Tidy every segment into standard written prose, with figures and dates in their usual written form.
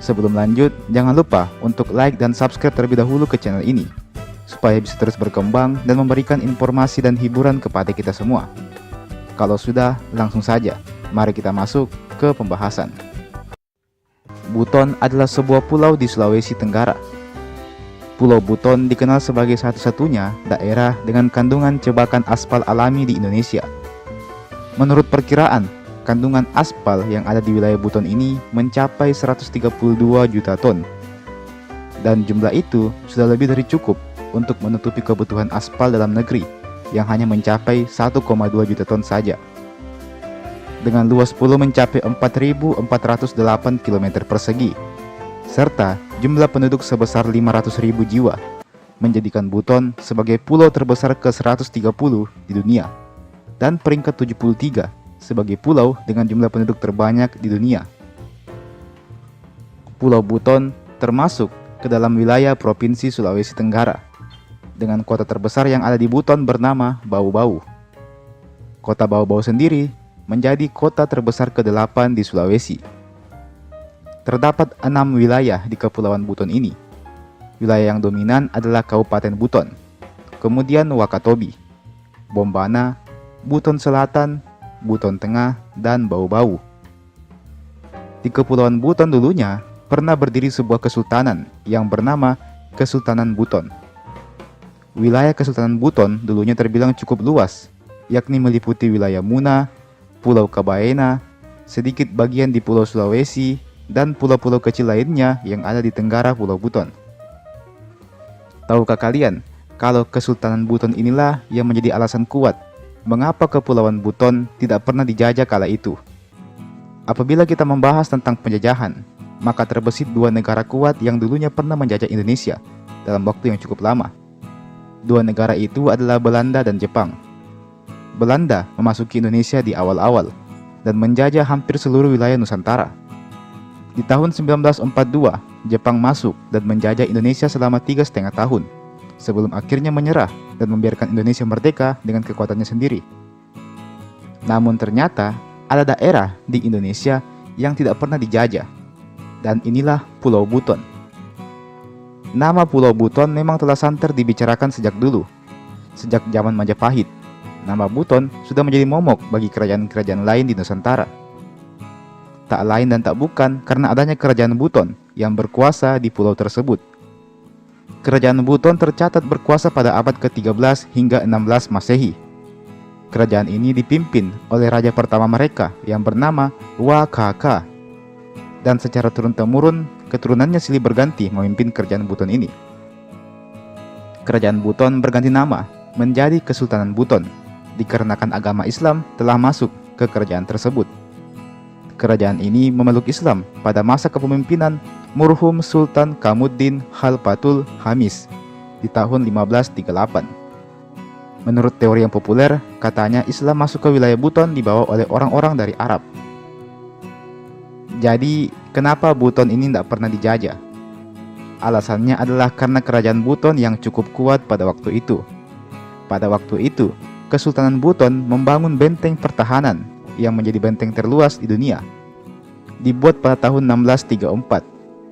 Sebelum lanjut, jangan lupa untuk like dan subscribe terlebih dahulu ke channel ini, supaya bisa terus berkembang dan memberikan informasi dan hiburan kepada kita semua. Kalau sudah, langsung saja, mari kita masuk ke pembahasan. Buton adalah sebuah pulau di Sulawesi Tenggara. Pulau Buton dikenal sebagai satu-satunya daerah dengan kandungan cebakan aspal alami di Indonesia. Menurut perkiraan, kandungan aspal yang ada di wilayah Buton ini mencapai 132 juta ton. Dan jumlah itu sudah lebih dari cukup untuk menutupi kebutuhan aspal dalam negeri yang hanya mencapai 1,2 juta ton saja. Dengan luas pulau mencapai 4.408 km persegi, serta jumlah penduduk sebesar 500.000 jiwa, menjadikan Buton sebagai pulau terbesar ke-130 di dunia, dan peringkat 73 sebagai pulau dengan jumlah penduduk terbanyak di dunia. Pulau Buton termasuk ke dalam wilayah Provinsi Sulawesi Tenggara, dengan kota terbesar yang ada di Buton bernama Bau-Bau. Kota Bau-Bau sendiri menjadi kota terbesar ke-8 di Sulawesi. Terdapat 6 wilayah di Kepulauan Buton ini. Wilayah yang dominan adalah Kabupaten Buton, kemudian Wakatobi, Bombana, Buton Selatan, Buton Tengah, dan Bau-Bau. Di Kepulauan Buton dulunya pernah berdiri sebuah kesultanan yang bernama Kesultanan Buton. Wilayah Kesultanan Buton dulunya terbilang cukup luas, yakni meliputi wilayah Muna, Pulau Kabaena, sedikit bagian di Pulau Sulawesi, dan pulau-pulau kecil lainnya yang ada di tenggara Pulau Buton. Tahukah kalian kalau Kesultanan Buton inilah yang menjadi alasan kuat mengapa Kepulauan Buton tidak pernah dijajah kala itu? Apabila kita membahas tentang penjajahan, maka terbesit dua negara kuat yang dulunya pernah menjajah Indonesia dalam waktu yang cukup lama. Dua negara itu adalah Belanda dan Jepang. Belanda memasuki Indonesia di awal-awal dan menjajah hampir seluruh wilayah Nusantara. Di tahun 1942, Jepang masuk dan menjajah Indonesia selama 3,5 tahun, sebelum akhirnya menyerah dan membiarkan Indonesia merdeka dengan kekuatannya sendiri. Namun ternyata ada daerah di Indonesia yang tidak pernah dijajah, dan inilah Pulau Buton. Nama Pulau Buton memang telah santer dibicarakan sejak dulu. Sejak zaman Majapahit, nama Buton sudah menjadi momok bagi kerajaan-kerajaan lain di Nusantara. Tak lain dan tak bukan karena adanya kerajaan Buton yang berkuasa di pulau tersebut. Kerajaan Buton tercatat berkuasa pada abad ke-13 hingga 16 Masehi. Kerajaan ini dipimpin oleh raja pertama mereka yang bernama Wakaka. Dan secara turun-temurun, keturunannya silih berganti memimpin kerajaan Buton ini. Kerajaan Buton berganti nama menjadi Kesultanan Buton, dikarenakan agama Islam telah masuk ke kerajaan tersebut. Kerajaan ini memeluk Islam pada masa kepemimpinan Murhum Sultan Kamuddin Khalpatul Hamis di tahun 1538. Menurut teori yang populer, katanya Islam masuk ke wilayah Buton dibawa oleh orang-orang dari Arab. Jadi, kenapa Buton ini tidak pernah dijajah? Alasannya adalah karena kerajaan Buton yang cukup kuat pada waktu itu. Pada waktu itu, Kesultanan Buton membangun benteng pertahanan yang menjadi benteng terluas di dunia. Dibuat pada tahun 1634,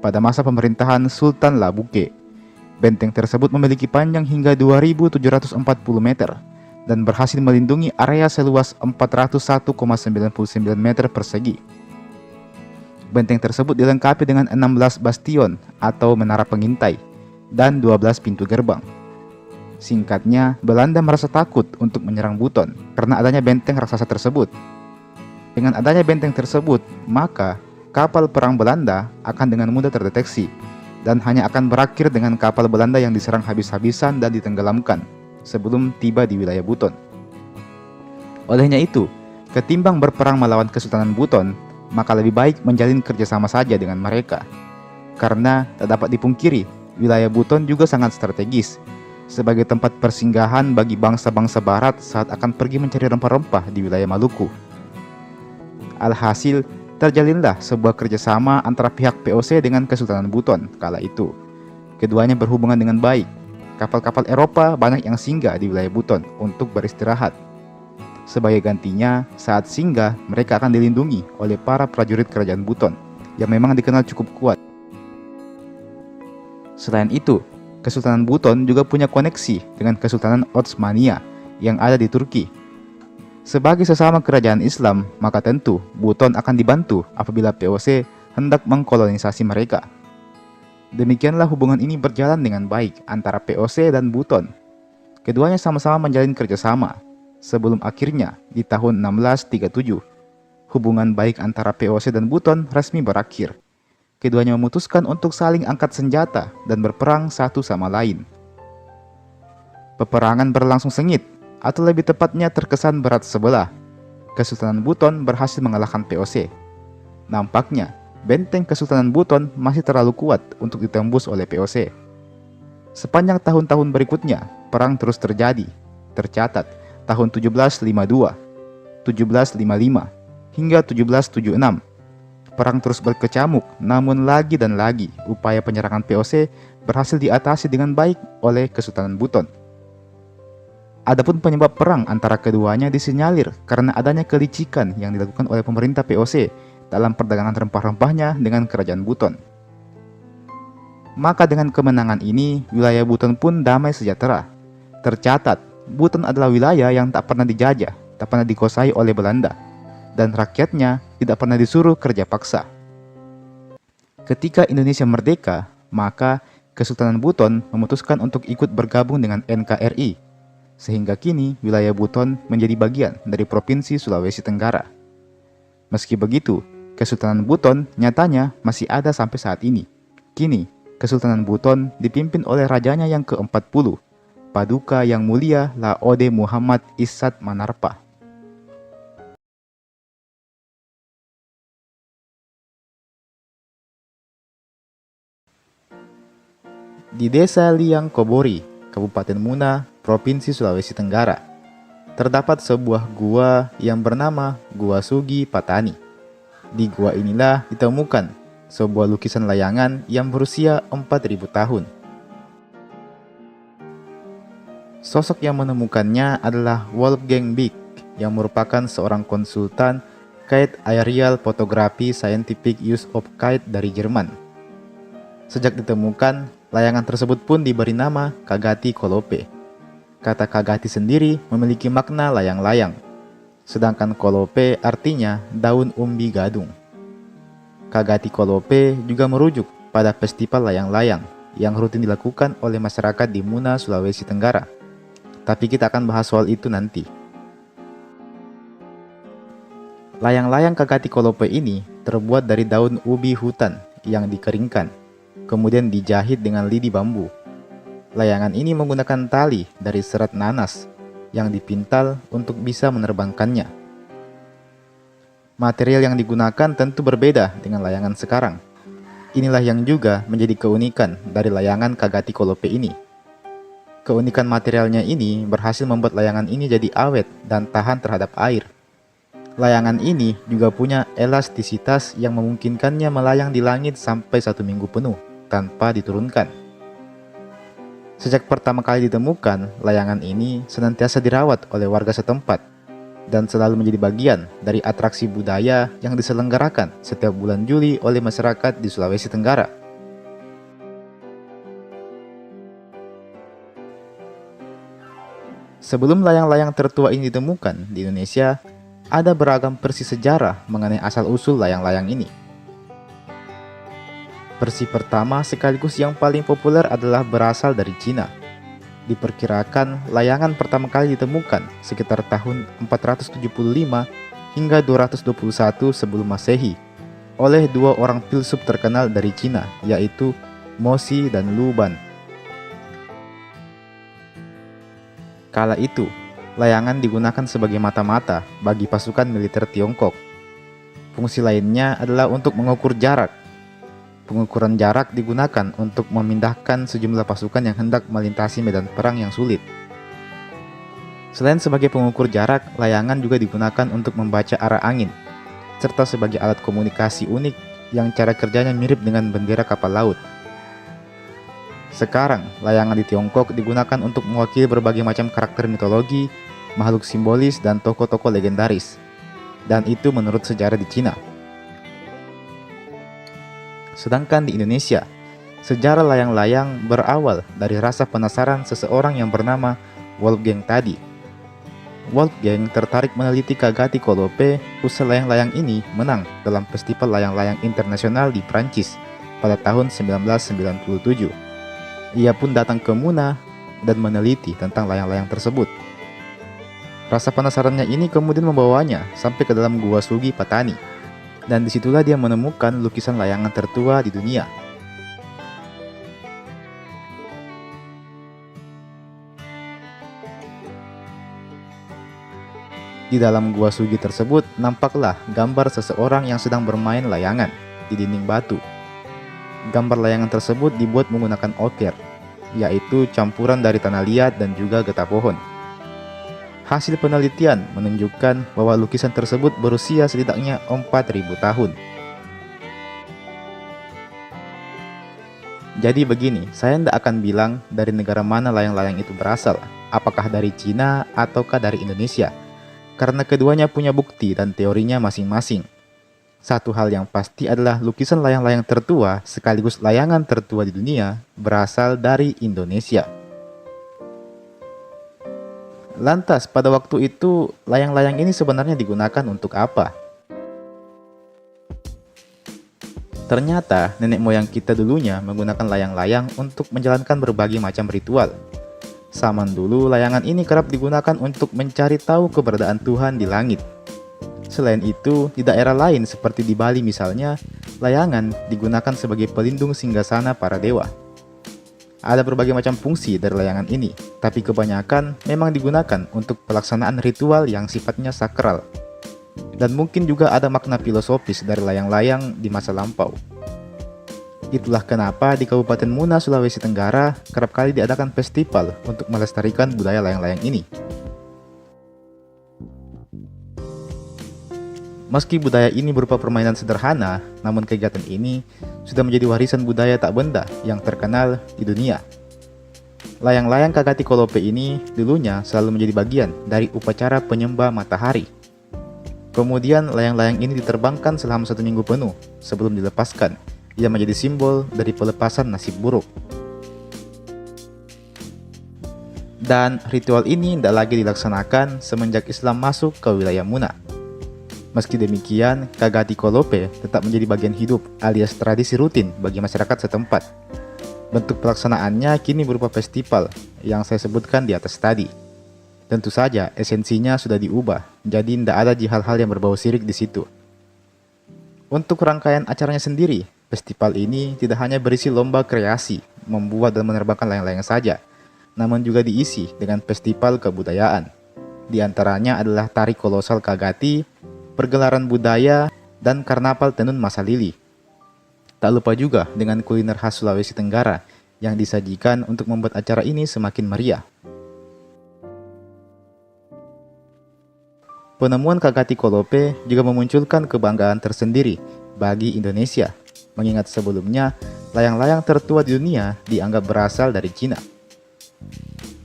pada masa pemerintahan Sultan Labuke. Benteng tersebut memiliki panjang hingga 2.740 meter dan berhasil melindungi area seluas 401,99 meter persegi. Benteng tersebut dilengkapi dengan 16 bastion atau menara pengintai dan 12 pintu gerbang. Singkatnya, Belanda merasa takut untuk menyerang Buton karena adanya benteng raksasa tersebut. Dengan adanya benteng tersebut, maka kapal perang Belanda akan dengan mudah terdeteksi dan hanya akan berakhir dengan kapal Belanda yang diserang habis-habisan dan ditenggelamkan sebelum tiba di wilayah Buton. Olehnya itu, ketimbang berperang melawan Kesultanan Buton, maka lebih baik menjalin kerjasama saja dengan mereka. Karena tak dapat dipungkiri, wilayah Buton juga sangat strategis sebagai tempat persinggahan bagi bangsa-bangsa barat saat akan pergi mencari rempah-rempah di wilayah Maluku. Alhasil, terjalinlah sebuah kerjasama antara pihak POC dengan Kesultanan Buton kala itu. Keduanya berhubungan dengan baik. Kapal-kapal Eropa banyak yang singgah di wilayah Buton untuk beristirahat. Sebagai gantinya, saat singgah, mereka akan dilindungi oleh para prajurit kerajaan Buton yang memang dikenal cukup kuat. Selain itu, Kesultanan Buton juga punya koneksi dengan Kesultanan Otsmania yang ada di Turki. Sebagai sesama kerajaan Islam, maka tentu Buton akan dibantu apabila POC hendak mengkolonisasi mereka. Demikianlah hubungan ini berjalan dengan baik antara POC dan Buton. Keduanya sama-sama menjalin kerjasama, sebelum akhirnya di tahun 1637, hubungan baik antara POC dan Buton resmi berakhir. Keduanya memutuskan untuk saling angkat senjata dan berperang satu sama lain. Peperangan berlangsung sengit, atau lebih tepatnya terkesan berat sebelah. Kesultanan Buton berhasil mengalahkan POC. Nampaknya, benteng Kesultanan Buton masih terlalu kuat untuk ditembus oleh POC. Sepanjang tahun-tahun berikutnya, perang terus terjadi. Tercatat tahun 1752, 1755, hingga 1776. Perang terus berkecamuk, namun lagi dan lagi upaya penyerangan POC berhasil diatasi dengan baik oleh Kesultanan Buton. Adapun penyebab perang antara keduanya disinyalir karena adanya kelicikan yang dilakukan oleh pemerintah POC dalam perdagangan rempah-rempahnya dengan kerajaan Buton. Maka dengan kemenangan ini, wilayah Buton pun damai sejahtera. Tercatat, Buton adalah wilayah yang tak pernah dijajah, tak pernah dikuasai oleh Belanda, dan rakyatnya tidak pernah disuruh kerja paksa. Ketika Indonesia merdeka, maka Kesultanan Buton memutuskan untuk ikut bergabung dengan NKRI, sehingga kini wilayah Buton menjadi bagian dari Provinsi Sulawesi Tenggara. Meski begitu, Kesultanan Buton nyatanya masih ada sampai saat ini. Kini, Kesultanan Buton dipimpin oleh rajanya yang ke-40, Paduka Yang Mulia Laode Muhammad Ishad Manarpa. Di Desa Liang Kobori, Kabupaten Muna, Provinsi Sulawesi Tenggara, terdapat sebuah gua yang bernama Gua Sugi Patani. Di gua inilah ditemukan sebuah lukisan layangan yang berusia 4.000 tahun. Sosok yang menemukannya adalah Wolfgang Beck, yang merupakan seorang konsultan Kite Aerial Photography Scientific Use of Kite dari Jerman. Sejak ditemukan, layangan tersebut pun diberi nama Kagati Kolope. Kata Kagati sendiri memiliki makna layang-layang, sedangkan Kolope artinya daun umbi gadung. Kagati Kolope juga merujuk pada festival layang-layang yang rutin dilakukan oleh masyarakat di Muna, Sulawesi Tenggara. Tapi kita akan bahas soal itu nanti. Layang-layang Kagati Kolope ini terbuat dari daun ubi hutan yang dikeringkan, kemudian dijahit dengan lidi bambu. Layangan ini menggunakan tali dari serat nanas yang dipintal untuk bisa menerbangkannya. Material yang digunakan tentu berbeda dengan layangan sekarang. Inilah yang juga menjadi keunikan dari layangan Kagati Kolope ini. Keunikan materialnya ini berhasil membuat layangan ini jadi awet dan tahan terhadap air. Layangan ini juga punya elastisitas yang memungkinkannya melayang di langit sampai 1 minggu penuh tanpa diturunkan. Sejak pertama kali ditemukan, layangan ini senantiasa dirawat oleh warga setempat dan selalu menjadi bagian dari atraksi budaya yang diselenggarakan setiap bulan Juli oleh masyarakat di Sulawesi Tenggara. Sebelum layang-layang tertua ini ditemukan di Indonesia, ada beragam versi sejarah mengenai asal-usul layang-layang ini. Versi pertama sekaligus yang paling populer adalah berasal dari Cina. Diperkirakan layangan pertama kali ditemukan sekitar tahun 475 hingga 221 sebelum Masehi oleh 2 orang filsuf terkenal dari Cina, yaitu Mo Xi dan Lu Ban. Kala itu, layangan digunakan sebagai mata-mata bagi pasukan militer Tiongkok. Fungsi lainnya adalah untuk mengukur jarak. Pengukuran jarak digunakan untuk memindahkan sejumlah pasukan yang hendak melintasi medan perang yang sulit. Selain sebagai pengukur jarak, layangan juga digunakan untuk membaca arah angin, serta sebagai alat komunikasi unik yang cara kerjanya mirip dengan bendera kapal laut. Sekarang, layangan di Tiongkok digunakan untuk mewakili berbagai macam karakter mitologi, makhluk simbolis, dan tokoh-tokoh legendaris. Dan itu menurut sejarah di Cina. Sedangkan di Indonesia, Sejarah layang-layang berawal dari rasa penasaran seseorang yang bernama Wolfgang tadi. Wolfgang tertarik meneliti Kagati Kolope usai layang-layang ini menang dalam Festival Layang-layang Internasional di Prancis pada tahun 1997. Ia pun datang ke Muna dan meneliti tentang layang-layang tersebut. Rasa penasarannya ini kemudian membawanya sampai ke dalam Gua Sugi Patani, dan disitulah dia menemukan lukisan layangan tertua di dunia. Di dalam Gua Sugi tersebut nampaklah gambar seseorang yang sedang bermain layangan di dinding batu. Gambar layangan tersebut dibuat menggunakan oker, yaitu campuran dari tanah liat dan juga getah pohon. Hasil penelitian menunjukkan bahwa lukisan tersebut berusia setidaknya 4.000 tahun. Jadi begini, saya tidak akan bilang dari negara mana layang-layang itu berasal, apakah dari Cina ataukah dari Indonesia, karena keduanya punya bukti dan teorinya masing-masing. Satu hal yang pasti adalah lukisan layang-layang tertua sekaligus layangan tertua di dunia berasal dari Indonesia. Lantas, pada waktu itu, layang-layang ini sebenarnya digunakan untuk apa? Ternyata, nenek moyang kita dulunya menggunakan layang-layang untuk menjalankan berbagai macam ritual. Zaman dulu, layangan ini kerap digunakan untuk mencari tahu keberadaan Tuhan di langit. Selain itu, di daerah lain seperti di Bali misalnya, layangan digunakan sebagai pelindung singgasana para dewa. Ada berbagai macam fungsi dari layangan ini, tapi kebanyakan memang digunakan untuk pelaksanaan ritual yang sifatnya sakral. Dan mungkin juga ada makna filosofis dari layang-layang di masa lampau. Itulah kenapa di Kabupaten Muna, Sulawesi Tenggara, kerap kali diadakan festival untuk melestarikan budaya layang-layang ini. Meski budaya ini berupa permainan sederhana, namun kegiatan ini sudah menjadi warisan budaya tak benda yang terkenal di dunia. Layang-layang Kagati Kolope ini dulunya selalu menjadi bagian dari upacara penyembah matahari. Kemudian layang-layang ini diterbangkan selama 1 minggu penuh sebelum dilepaskan. Ia menjadi simbol dari pelepasan nasib buruk. Dan ritual ini tidak lagi dilaksanakan semenjak Islam masuk ke wilayah Muna. Meski demikian, Kagati Kolope tetap menjadi bagian hidup alias tradisi rutin bagi masyarakat setempat. Bentuk pelaksanaannya kini berupa festival yang saya sebutkan di atas tadi. Tentu saja esensinya sudah diubah, jadi tidak ada hal-hal yang berbau syirik di situ. Untuk rangkaian acaranya sendiri, festival ini tidak hanya berisi lomba kreasi, membuat dan menerbangkan layang-layang saja, namun juga diisi dengan festival kebudayaan. Di antaranya adalah tari kolosal Kagati, pergelaran budaya, dan karnaval tenun masa lili. Tak lupa juga dengan kuliner khas Sulawesi Tenggara yang disajikan untuk membuat acara ini semakin meriah. Penemuan Kagati Kolope juga memunculkan kebanggaan tersendiri bagi Indonesia, mengingat sebelumnya layang-layang tertua di dunia dianggap berasal dari Cina.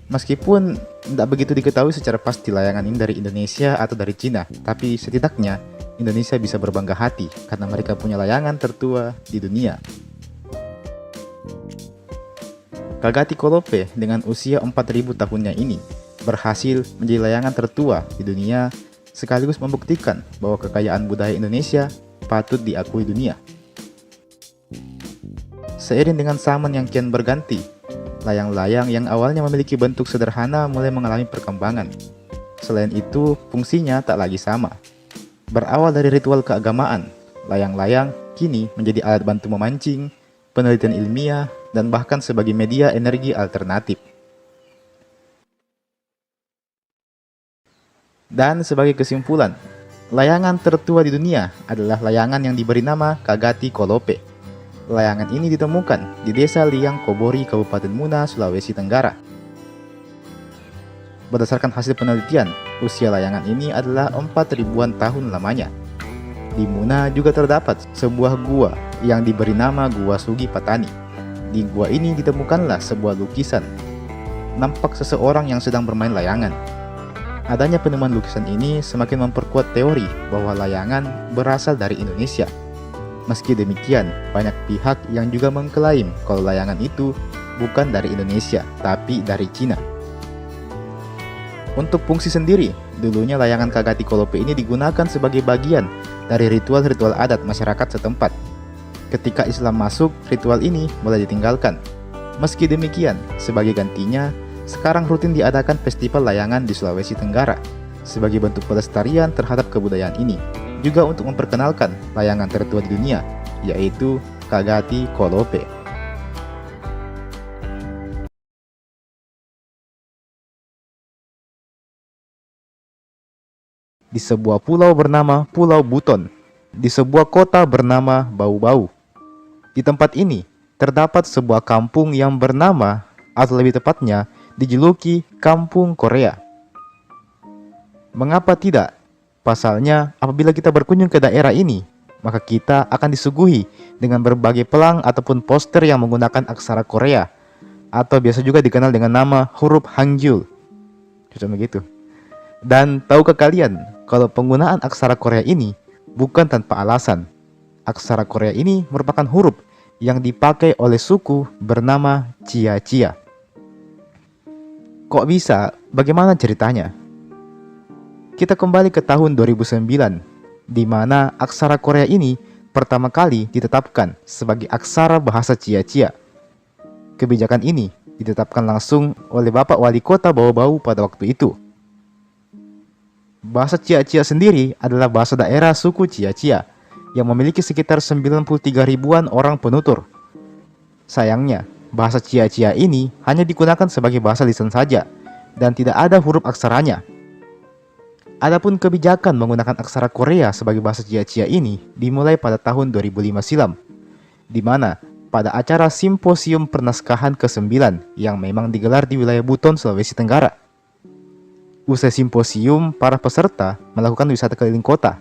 Meskipun tidak begitu diketahui secara pasti layangan ini dari Indonesia atau dari Cina, tapi setidaknya Indonesia bisa berbangga hati karena mereka punya layangan tertua di dunia. Kagati Kolope dengan usia 4.000 tahunnya ini berhasil menjadi layangan tertua di dunia, sekaligus membuktikan bahwa kekayaan budaya Indonesia patut diakui dunia. Seiring dengan zaman yang kian berganti, layang-layang yang awalnya memiliki bentuk sederhana mulai mengalami perkembangan. Selain itu, fungsinya tak lagi sama. Berawal dari ritual keagamaan, layang-layang kini menjadi alat bantu memancing, penelitian ilmiah, dan bahkan sebagai media energi alternatif. Dan sebagai kesimpulan, layangan tertua di dunia adalah layangan yang diberi nama Kagati Kolope. Layangan ini ditemukan di Desa Liang Kobori, Kabupaten Muna, Sulawesi Tenggara. Berdasarkan hasil penelitian, usia layangan ini adalah 4.000-an tahun lamanya. Di Muna juga terdapat sebuah gua yang diberi nama Gua Sugi Patani. Di gua ini ditemukanlah sebuah lukisan. Nampak seseorang yang sedang bermain layangan. Adanya penemuan lukisan ini semakin memperkuat teori bahwa layangan berasal dari Indonesia. Meski demikian, banyak pihak yang juga mengklaim kalau layangan itu bukan dari Indonesia, tapi dari Cina. Untuk fungsi sendiri, dulunya layangan Kagati Kolope ini digunakan sebagai bagian dari ritual-ritual adat masyarakat setempat. Ketika Islam masuk, ritual ini mulai ditinggalkan. Meski demikian, sebagai gantinya, sekarang rutin diadakan festival layangan di Sulawesi Tenggara sebagai bentuk pelestarian terhadap kebudayaan ini, juga untuk memperkenalkan layangan tertua di dunia, yaitu Kagati Kolope. Di sebuah pulau bernama Pulau Buton, di sebuah kota bernama Bau-Bau. Di tempat ini, terdapat sebuah kampung yang bernama, atau lebih tepatnya, dijuluki Kampung Korea. Mengapa tidak? Pasalnya, apabila kita berkunjung ke daerah ini, maka kita akan disuguhi dengan berbagai pelang ataupun poster yang menggunakan aksara Korea, atau biasa juga dikenal dengan nama huruf Hangul. Cuma begitu. Dan tahukah kalian, kalau penggunaan aksara Korea ini bukan tanpa alasan. Aksara Korea ini merupakan huruf yang dipakai oleh suku bernama Chia-Chia. Kok bisa? Bagaimana ceritanya? Kita kembali ke tahun 2009, di mana aksara Korea ini pertama kali ditetapkan sebagai aksara bahasa Chia-Chia. Kebijakan ini ditetapkan langsung oleh Bapak Wali Kota Bau-Bau pada waktu itu. Bahasa Chia-Chia sendiri adalah bahasa daerah suku Chia-Chia yang memiliki sekitar 93 ribuan orang penutur. Sayangnya, bahasa Chia-Chia ini hanya digunakan sebagai bahasa lisan saja dan tidak ada huruf aksaranya. Adapun kebijakan menggunakan aksara Korea sebagai bahasa Chia-Chia ini dimulai pada tahun 2005 silam, di mana pada acara Simposium Pernaskahan ke-9 yang memang digelar di wilayah Buton, Sulawesi Tenggara. Usai simposium, para peserta melakukan wisata keliling kota.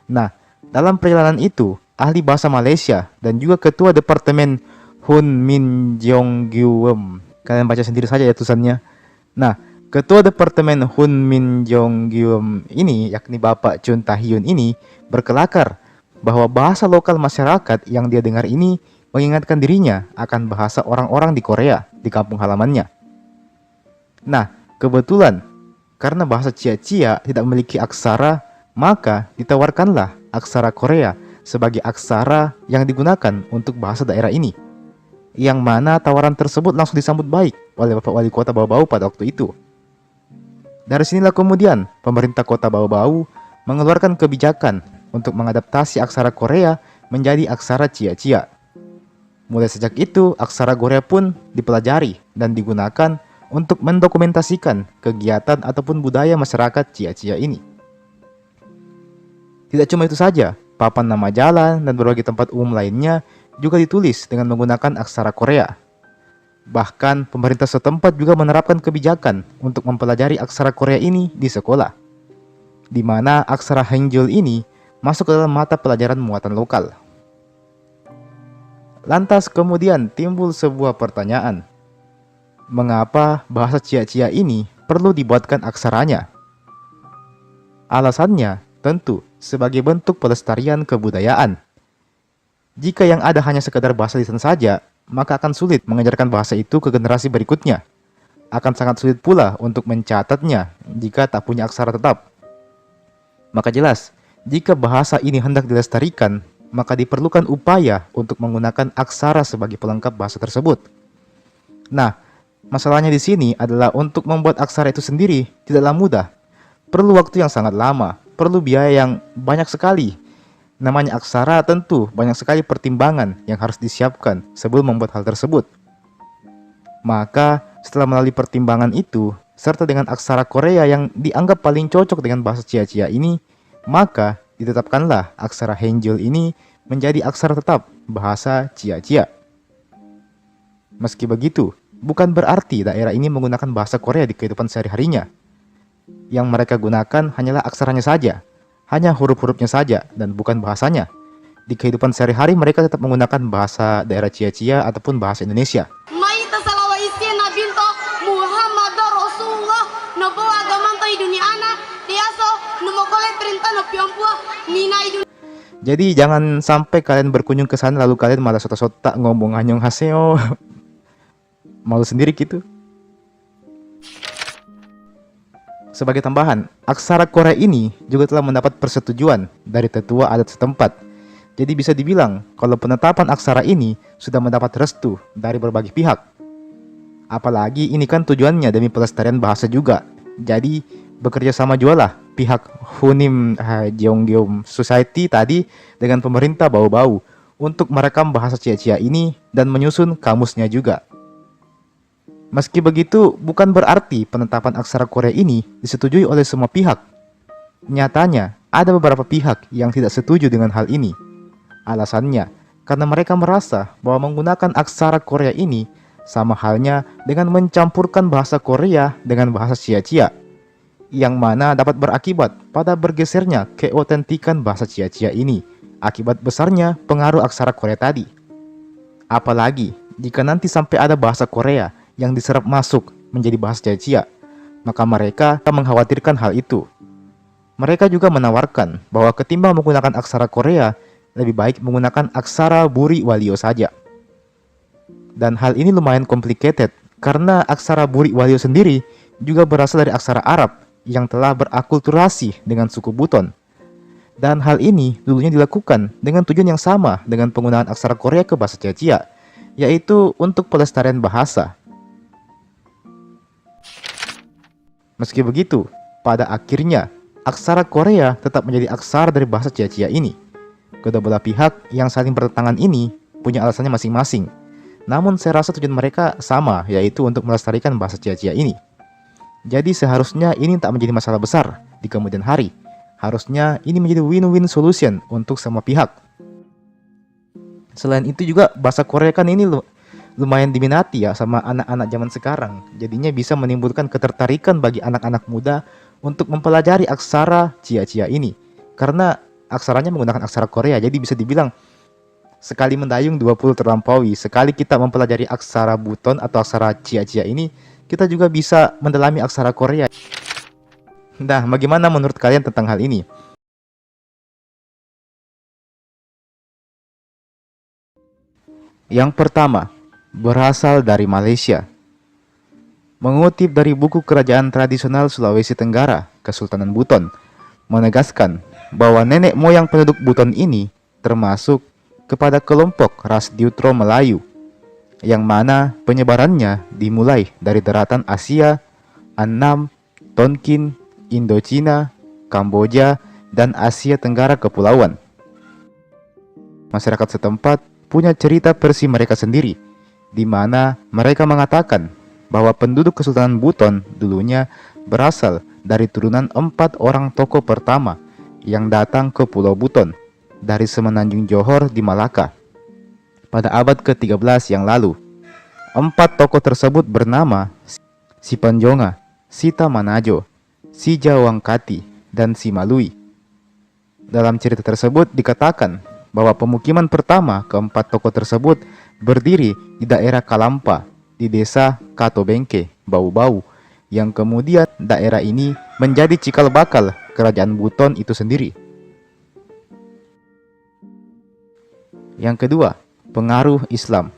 Nah, dalam perjalanan itu, ahli bahasa Malaysia dan juga Ketua Departemen Hun Min Jong Gyuem, kalian baca sendiri saja ya tulisannya. Nah, Ketua Departemen Hun Min Jong Gyuem ini, yakni Bapak Chun Tahyun ini, berkelakar bahwa bahasa lokal masyarakat yang dia dengar ini mengingatkan dirinya akan bahasa orang-orang di Korea, di kampung halamannya. Nah, kebetulan, karena bahasa Chia-Chia tidak memiliki aksara, maka ditawarkanlah aksara Korea sebagai aksara yang digunakan untuk bahasa daerah ini. Yang mana tawaran tersebut langsung disambut baik oleh Bapak Wali Kota Bau-Bau pada waktu itu. Dari sinilah kemudian pemerintah kota Bau-Bau mengeluarkan kebijakan untuk mengadaptasi aksara Korea menjadi aksara Chia-Chia. Mulai sejak itu, aksara Korea pun dipelajari dan digunakan untuk mendokumentasikan kegiatan ataupun budaya masyarakat Chia-Chia ini. Tidak cuma itu saja, papan nama jalan dan berbagai tempat umum lainnya juga ditulis dengan menggunakan aksara Korea. Bahkan pemerintah setempat juga menerapkan kebijakan untuk mempelajari aksara Korea ini di sekolah, di mana aksara Hangul ini masuk ke dalam mata pelajaran muatan lokal. Lantas kemudian timbul sebuah pertanyaan. Mengapa bahasa Chia-Chia ini perlu dibuatkan aksaranya? Alasannya tentu sebagai bentuk pelestarian kebudayaan. Jika yang ada hanya sekedar bahasa lisan saja, maka akan sulit mengajarkan bahasa itu ke generasi berikutnya. Akan sangat sulit pula untuk mencatatnya jika tak punya aksara tetap. Maka jelas, jika bahasa ini hendak dilestarikan, maka diperlukan upaya untuk menggunakan aksara sebagai pelengkap bahasa tersebut. Nah, masalahnya di sini adalah untuk membuat aksara itu sendiri tidaklah mudah. Perlu waktu yang sangat lama, perlu biaya yang banyak sekali. Namanya aksara tentu banyak sekali pertimbangan yang harus disiapkan sebelum membuat hal tersebut. Maka setelah melalui pertimbangan itu, serta dengan aksara Korea yang dianggap paling cocok dengan bahasa Chia-Chia ini, maka ditetapkanlah aksara Hangul ini menjadi aksara tetap bahasa Chia-Chia. Meski begitu, bukan berarti daerah ini menggunakan bahasa Korea di kehidupan sehari-harinya. Yang mereka gunakan hanyalah aksaranya saja, hanya huruf-hurufnya saja dan bukan bahasanya. Di kehidupan sehari-hari mereka tetap menggunakan bahasa daerah Chia-Chia ataupun bahasa Indonesia. Jadi jangan sampai kalian berkunjung ke sana lalu kalian malah sota-sota ngomong hanyong haseo. Malu sendiri gitu. Sebagai tambahan, aksara Korea ini juga telah mendapat persetujuan dari tetua adat setempat. Jadi bisa dibilang kalau penetapan aksara ini sudah mendapat restu dari berbagai pihak. Apalagi ini kan tujuannya demi pelestarian bahasa juga. Jadi bekerja sama juga lah pihak Hunim Jeonggeum Society tadi dengan pemerintah bau-bau untuk merekam bahasa Cia-Cia ini dan menyusun kamusnya juga. Meski begitu, bukan berarti penetapan aksara Korea ini disetujui oleh semua pihak. Nyatanya, ada beberapa pihak yang tidak setuju dengan hal ini. Alasannya, karena mereka merasa bahwa menggunakan aksara Korea ini sama halnya dengan mencampurkan bahasa Korea dengan bahasa Cia-Cia, yang mana dapat berakibat pada bergesernya keotentikan bahasa Cia-Cia ini, akibat besarnya pengaruh aksara Korea tadi. Apalagi, jika nanti sampai ada bahasa Korea yang diserap masuk menjadi bahasa Cia-Cia, maka mereka mengkhawatirkan hal itu. Mereka juga menawarkan bahwa ketimbang menggunakan aksara Korea, lebih baik menggunakan aksara Buri Walio saja. Dan hal ini lumayan complicated, karena aksara Buri Walio sendiri juga berasal dari aksara Arab yang telah berakulturasi dengan suku Buton. Dan hal ini dulunya dilakukan dengan tujuan yang sama dengan penggunaan aksara Korea ke bahasa Cia-Cia, yaitu untuk pelestarian bahasa. Meski begitu, pada akhirnya, aksara Korea tetap menjadi aksara dari bahasa Cia-Cia ini. Kedua belah pihak yang saling bertentangan ini punya alasannya masing-masing. Namun saya rasa tujuan mereka sama, yaitu untuk melestarikan bahasa Cia-Cia ini. Jadi seharusnya ini tak menjadi masalah besar di kemudian hari. Harusnya ini menjadi win-win solution untuk semua pihak. Selain itu juga bahasa Korea kan ini lumayan diminati ya sama anak-anak zaman sekarang. Jadinya bisa menimbulkan ketertarikan bagi anak-anak muda untuk mempelajari aksara Cia-Cia ini. Karena aksaranya menggunakan aksara Korea, jadi bisa dibilang sekali mendayung 20 terlampaui. Sekali kita mempelajari aksara Buton atau aksara Cia-Cia ini, kita juga bisa mendalami aksara Korea. Nah, bagaimana menurut kalian tentang hal ini? Yang pertama, berasal dari Malaysia. Mengutip dari buku Kerajaan Tradisional Sulawesi Tenggara, Kesultanan Buton, menegaskan bahwa nenek moyang penduduk Buton ini termasuk kepada kelompok ras Deutero Melayu, yang mana penyebarannya dimulai dari daratan Asia, Annam, Tonkin, Indochina, Kamboja, dan Asia Tenggara Kepulauan. Masyarakat setempat punya cerita versi mereka sendiri, di mana mereka mengatakan bahwa penduduk Kesultanan Buton dulunya berasal dari turunan 4 orang tokoh pertama yang datang ke Pulau Buton dari Semenanjung Johor di Malaka pada abad ke-13 yang lalu. 4 tokoh tersebut bernama Si Panjonga, Sita Manajo, Si Jawangkati, dan Si Malui. Dalam cerita tersebut dikatakan bahwa pemukiman pertama keempat tokoh tersebut berdiri di daerah Kalampa, di desa Katobengke, Bau-Bau, yang kemudian daerah ini menjadi cikal bakal kerajaan Buton itu sendiri. Yang kedua, pengaruh Islam.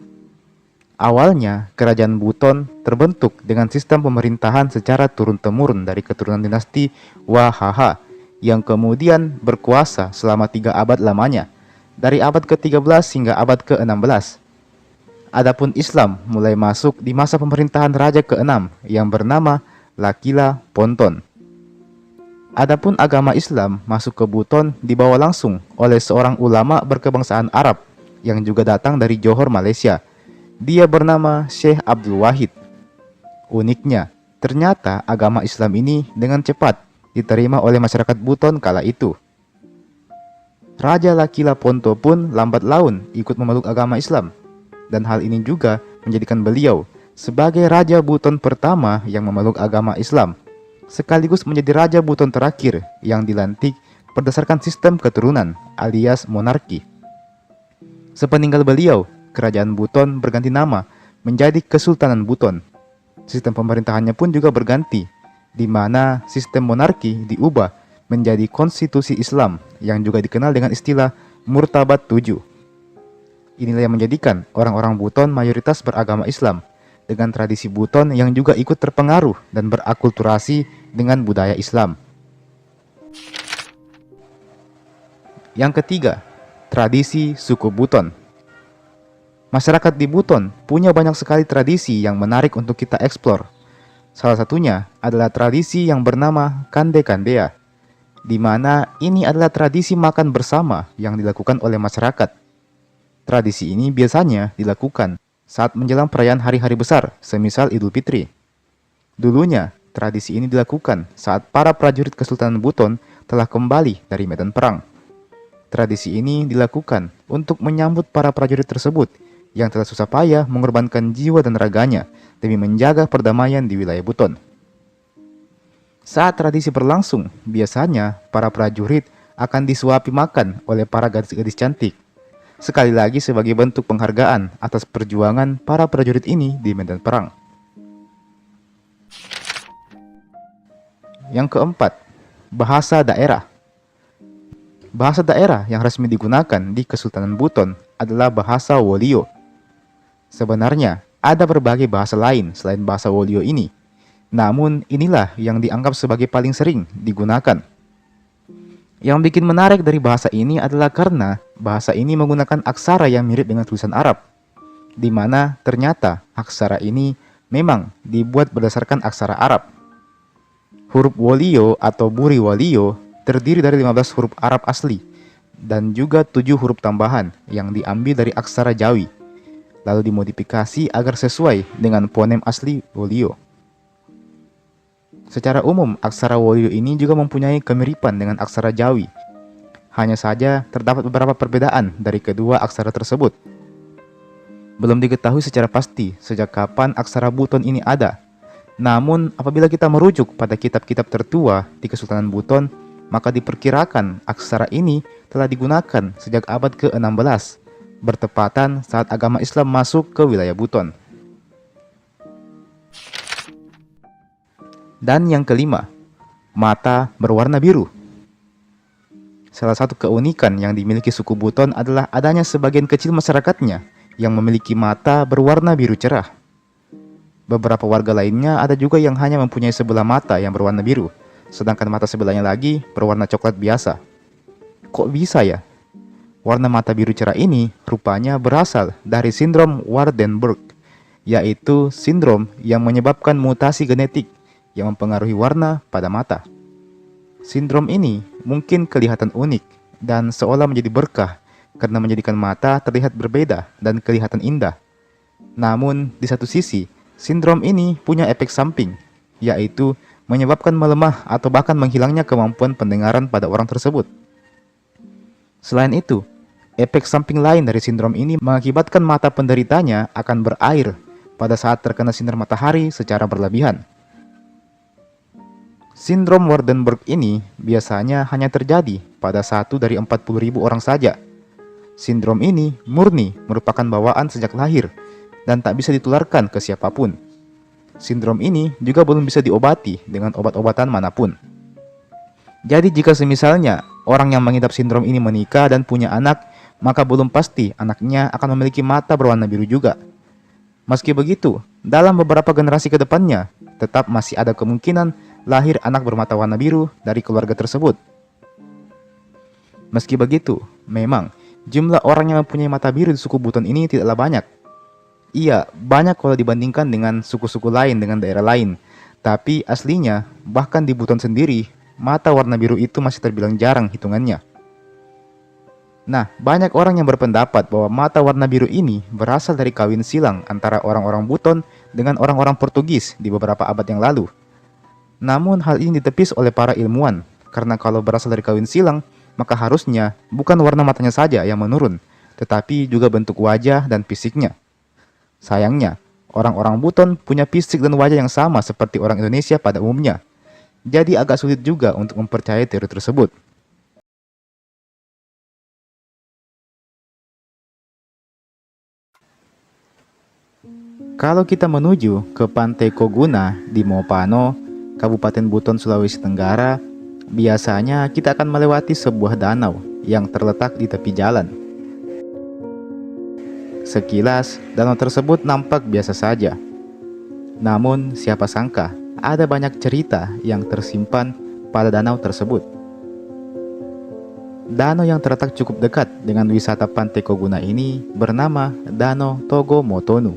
Awalnya, kerajaan Buton terbentuk dengan sistem pemerintahan secara turun-temurun dari keturunan dinasti Wahaha, yang kemudian berkuasa selama 3 abad lamanya, dari abad ke-13 hingga abad ke-16. Adapun Islam mulai masuk di masa pemerintahan Raja ke-6 yang bernama Lakila Ponton. Adapun agama Islam masuk ke Buton dibawa langsung oleh seorang ulama berkebangsaan Arab yang juga datang dari Johor, Malaysia. Dia bernama Syekh Abdul Wahid. Uniknya, ternyata agama Islam ini dengan cepat diterima oleh masyarakat Buton kala itu. Raja Lakila Ponto pun lambat laun ikut memeluk agama Islam, dan hal ini juga menjadikan beliau sebagai Raja Buton pertama yang memeluk agama Islam, sekaligus menjadi Raja Buton terakhir yang dilantik berdasarkan sistem keturunan alias monarki. Sepeninggal beliau, kerajaan Buton berganti nama menjadi Kesultanan Buton. Sistem pemerintahannya pun juga berganti, di mana sistem monarki diubah menjadi konstitusi Islam yang juga dikenal dengan istilah Murtabat 7. Inilah yang menjadikan orang-orang Buton mayoritas beragama Islam, dengan tradisi Buton yang juga ikut terpengaruh dan berakulturasi dengan budaya Islam. Yang ketiga, tradisi suku Buton. Masyarakat di Buton punya banyak sekali tradisi yang menarik untuk kita eksplor. Salah satunya adalah tradisi yang bernama Kande Kandea, di mana ini adalah tradisi makan bersama yang dilakukan oleh masyarakat. Tradisi ini biasanya dilakukan saat menjelang perayaan hari-hari besar, semisal Idul Fitri. Dulunya, tradisi ini dilakukan saat para prajurit Kesultanan Buton telah kembali dari medan perang. Tradisi ini dilakukan untuk menyambut para prajurit tersebut yang telah susah payah mengorbankan jiwa dan raganya demi menjaga perdamaian di wilayah Buton. Saat tradisi berlangsung, biasanya para prajurit akan disuapi makan oleh para gadis-gadis cantik. Sekali lagi sebagai bentuk penghargaan atas perjuangan para prajurit ini di medan perang. Yang keempat, bahasa daerah. Bahasa daerah yang resmi digunakan di Kesultanan Buton adalah bahasa Wolio. Sebenarnya, ada berbagai bahasa lain selain bahasa Wolio ini. Namun, inilah yang dianggap sebagai paling sering digunakan. Yang bikin menarik dari bahasa ini adalah karena bahasa ini menggunakan aksara yang mirip dengan tulisan Arab, di mana ternyata aksara ini memang dibuat berdasarkan aksara Arab. Huruf Wolio atau Buri Wolio terdiri dari 15 huruf Arab asli dan juga 7 huruf tambahan yang diambil dari aksara Jawi, lalu dimodifikasi agar sesuai dengan fonem asli Wolio. Secara umum, aksara Wolio ini juga mempunyai kemiripan dengan aksara Jawi. Hanya saja terdapat beberapa perbedaan dari kedua aksara tersebut. Belum diketahui secara pasti sejak kapan aksara Buton ini ada. Namun, apabila kita merujuk pada kitab-kitab tertua di Kesultanan Buton, maka diperkirakan aksara ini telah digunakan sejak abad ke-16, bertepatan saat agama Islam masuk ke wilayah Buton. Dan yang kelima, mata berwarna biru. Salah satu keunikan yang dimiliki suku Buton adalah adanya sebagian kecil masyarakatnya yang memiliki mata berwarna biru cerah. Beberapa warga lainnya ada juga yang hanya mempunyai sebelah mata yang berwarna biru, sedangkan mata sebelahnya lagi berwarna coklat biasa. Kok bisa ya? Warna mata biru cerah ini rupanya berasal dari sindrom Waardenburg, yaitu sindrom yang menyebabkan mutasi genetik yang mempengaruhi warna pada mata. Sindrom ini mungkin kelihatan unik dan seolah menjadi berkah karena menjadikan mata terlihat berbeda dan kelihatan indah. Namun, di satu sisi, sindrom ini punya efek samping, yaitu menyebabkan melemah atau bahkan menghilangnya kemampuan pendengaran pada orang tersebut. Selain itu, efek samping lain dari sindrom ini mengakibatkan mata penderitanya akan berair pada saat terkena sinar matahari secara berlebihan. Sindrom Waardenburg ini biasanya hanya terjadi pada 1 dari 40.000 orang saja. Sindrom ini murni merupakan bawaan sejak lahir dan tak bisa ditularkan ke siapapun. Sindrom ini juga belum bisa diobati dengan obat-obatan manapun. Jadi jika semisalnya orang yang mengidap sindrom ini menikah dan punya anak, maka belum pasti anaknya akan memiliki mata berwarna biru juga. Meski begitu, dalam beberapa generasi ke depannya, tetap masih ada kemungkinan lahir anak bermata warna biru dari keluarga tersebut. Meski begitu, memang jumlah orang yang mempunyai mata biru di suku Buton ini tidaklah banyak. Iya, banyak kalau dibandingkan dengan suku-suku lain dengan daerah lain. Tapi aslinya, bahkan di Buton sendiri, mata warna biru itu masih terbilang jarang hitungannya. Nah, banyak orang yang berpendapat bahwa mata warna biru ini berasal dari kawin silang antara orang-orang Buton dengan orang-orang Portugis di beberapa abad yang lalu. Namun hal ini ditepis oleh para ilmuwan, karena kalau berasal dari kawin silang, maka harusnya bukan warna matanya saja yang menurun, tetapi juga bentuk wajah dan fisiknya. Sayangnya, orang-orang Buton punya fisik dan wajah yang sama seperti orang Indonesia pada umumnya. Jadi agak sulit juga untuk mempercayai teori tersebut. Kalau kita menuju ke Pantai Koguna di Mopano, Kabupaten Buton, Sulawesi Tenggara, biasanya kita akan melewati sebuah danau yang terletak di tepi jalan. Sekilas, danau tersebut nampak biasa saja. Namun, siapa sangka ada banyak cerita yang tersimpan pada danau tersebut. Danau yang terletak cukup dekat dengan wisata Pantai Koguna ini bernama Danau Togo Motonu.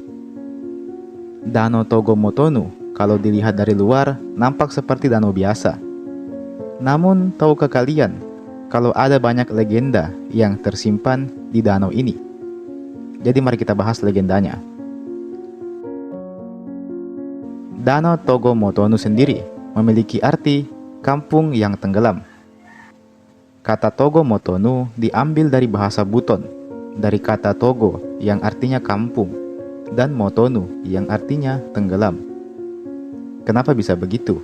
Danau Togo Motonu, kalau dilihat dari luar, nampak seperti danau biasa. Namun, tahukah kalian kalau ada banyak legenda yang tersimpan di danau ini? Jadi mari kita bahas legendanya. Danau Togo Motonu sendiri memiliki arti kampung yang tenggelam. Kata Togo Motonu diambil dari bahasa Buton, dari kata Togo yang artinya kampung, dan Motonu yang artinya tenggelam. Kenapa bisa begitu?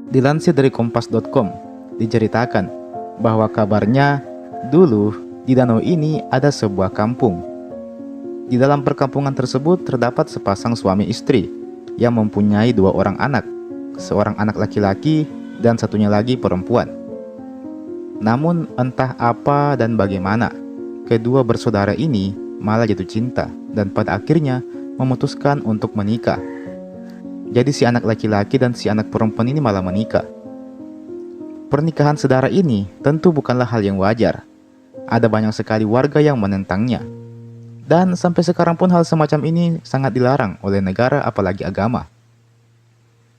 Dilansir dari kompas.com, diceritakan bahwa kabarnya dulu di danau ini ada sebuah kampung. Di dalam perkampungan tersebut terdapat sepasang suami istri yang mempunyai 2 orang anak, seorang anak laki-laki dan satunya lagi perempuan. Namun entah apa dan bagaimana, kedua bersaudara ini malah jatuh cinta dan pada akhirnya memutuskan untuk menikah. Jadi si anak laki-laki dan si anak perempuan ini malah menikah. Pernikahan saudara ini tentu bukanlah hal yang wajar. Ada banyak sekali warga yang menentangnya. Dan sampai sekarang pun hal semacam ini sangat dilarang oleh negara apalagi agama.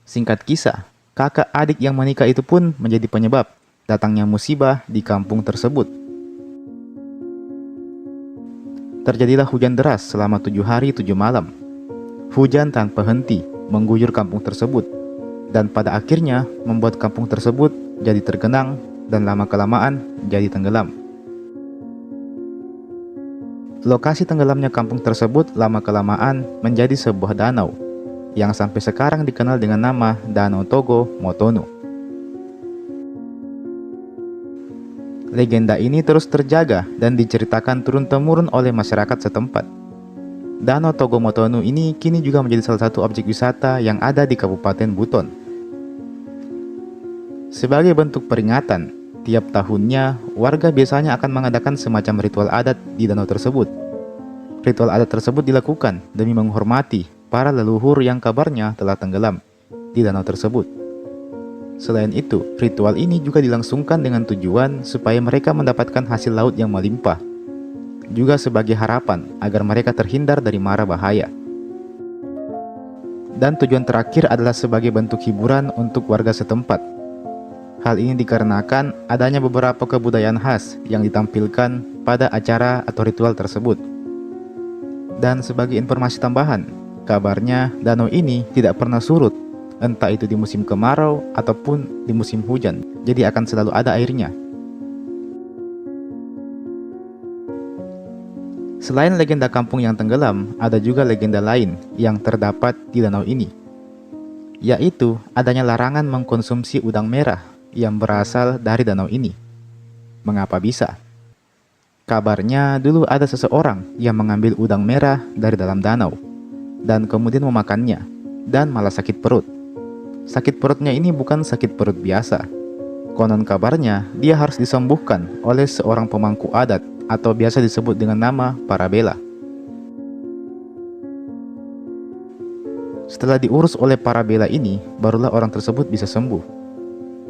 Singkat kisah, kakak adik yang menikah itu pun menjadi penyebab datangnya musibah di kampung tersebut. Terjadilah hujan deras selama 7 hari 7 malam. Hujan tanpa henti mengguyur kampung tersebut, dan pada akhirnya membuat kampung tersebut jadi tergenang dan lama-kelamaan jadi tenggelam. Lokasi tenggelamnya kampung tersebut lama-kelamaan menjadi sebuah danau yang sampai sekarang dikenal dengan nama Danau Togo Motonu. Legenda ini terus terjaga dan diceritakan turun-temurun oleh masyarakat setempat. Danau Togo Motonu ini kini juga menjadi salah satu objek wisata yang ada di Kabupaten Buton. Sebagai bentuk peringatan, tiap tahunnya warga biasanya akan mengadakan semacam ritual adat di danau tersebut. Ritual adat tersebut dilakukan demi menghormati para leluhur yang kabarnya telah tenggelam di danau tersebut. Selain itu, ritual ini juga dilangsungkan dengan tujuan supaya mereka mendapatkan hasil laut yang melimpah, juga sebagai harapan agar mereka terhindar dari mara bahaya. Dan tujuan terakhir adalah sebagai bentuk hiburan untuk warga setempat. Hal ini dikarenakan adanya beberapa kebudayaan khas yang ditampilkan pada acara atau ritual tersebut. Dan sebagai informasi tambahan, kabarnya danau ini tidak pernah surut, entah itu di musim kemarau ataupun di musim hujan, jadi akan selalu ada airnya. Selain legenda kampung yang tenggelam, ada juga legenda lain yang terdapat di danau ini, yaitu adanya larangan mengkonsumsi udang merah yang berasal dari danau ini. Mengapa bisa? Kabarnya dulu ada seseorang yang mengambil udang merah dari dalam danau dan kemudian memakannya dan malah sakit perut. Sakit perutnya ini bukan sakit perut biasa. Konon kabarnya dia harus disembuhkan oleh seorang pemangku adat atau biasa disebut dengan nama Parabela. Setelah diurus oleh Parabela ini, barulah orang tersebut bisa sembuh.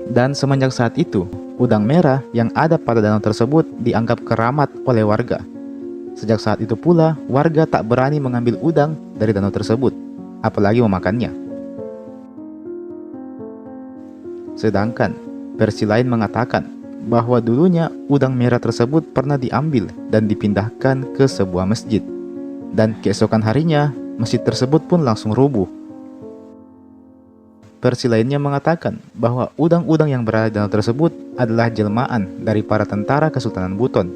Dan semenjak saat itu, udang merah yang ada pada danau tersebut dianggap keramat oleh warga. Sejak saat itu pula, warga tak berani mengambil udang dari danau tersebut, apalagi memakannya. Sedangkan versi lain mengatakan bahwa dulunya udang merah tersebut pernah diambil dan dipindahkan ke sebuah masjid. Dan keesokan harinya, masjid tersebut pun langsung rubuh. Versi lainnya mengatakan bahwa udang-udang yang berada di danau tersebut adalah jelmaan dari para tentara Kesultanan Buton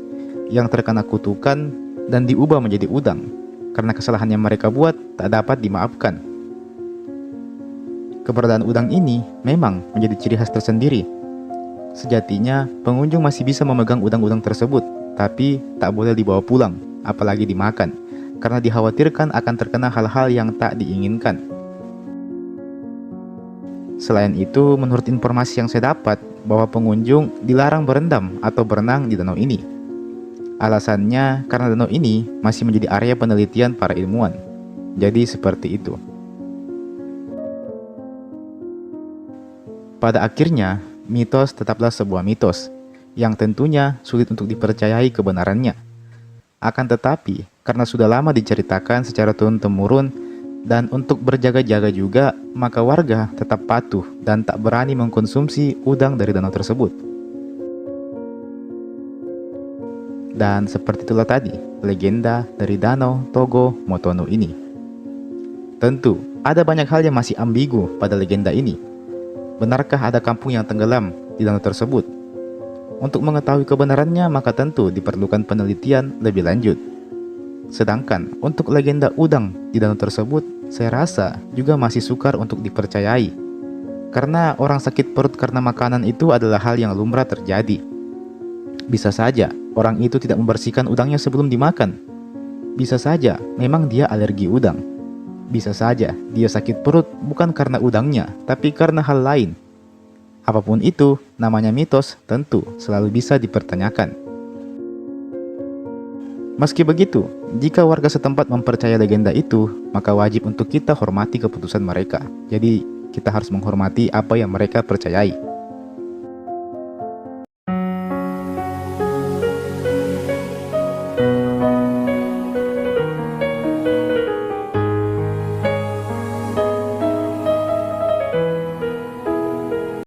yang terkena kutukan dan diubah menjadi udang karena kesalahan yang mereka buat tak dapat dimaafkan. Keberadaan udang ini memang menjadi ciri khas tersendiri. Sejatinya, pengunjung masih bisa memegang udang-udang tersebut, tapi tak boleh dibawa pulang, apalagi dimakan, karena dikhawatirkan akan terkena hal-hal yang tak diinginkan. Selain itu, menurut informasi yang saya dapat, bahwa pengunjung dilarang berendam atau berenang di danau ini. Alasannya karena danau ini masih menjadi area penelitian para ilmuwan. Jadi seperti itu. Pada akhirnya, mitos tetaplah sebuah mitos yang tentunya sulit untuk dipercayai kebenarannya. Akan tetapi, karena sudah lama diceritakan secara turun-temurun dan untuk berjaga-jaga juga, maka warga tetap patuh dan tak berani mengkonsumsi udang dari danau tersebut. Dan seperti itulah tadi, legenda dari Danau Togo Motono ini. Tentu, ada banyak hal yang masih ambigu pada legenda ini. Benarkah ada kampung yang tenggelam di danau tersebut? Untuk mengetahui kebenarannya, maka tentu diperlukan penelitian lebih lanjut. Sedangkan untuk legenda udang di danau tersebut, saya rasa juga masih sukar untuk dipercayai. Karena orang sakit perut karena makanan itu adalah hal yang lumrah terjadi. Bisa saja orang itu tidak membersihkan udangnya sebelum dimakan. Bisa saja memang dia alergi udang. Bisa saja dia sakit perut bukan karena udangnya, tapi karena hal lain. Apapun itu, namanya mitos tentu selalu bisa dipertanyakan. Meski begitu, jika warga setempat mempercayai legenda itu, maka wajib untuk kita hormati keputusan mereka. Jadi, kita harus menghormati apa yang mereka percayai.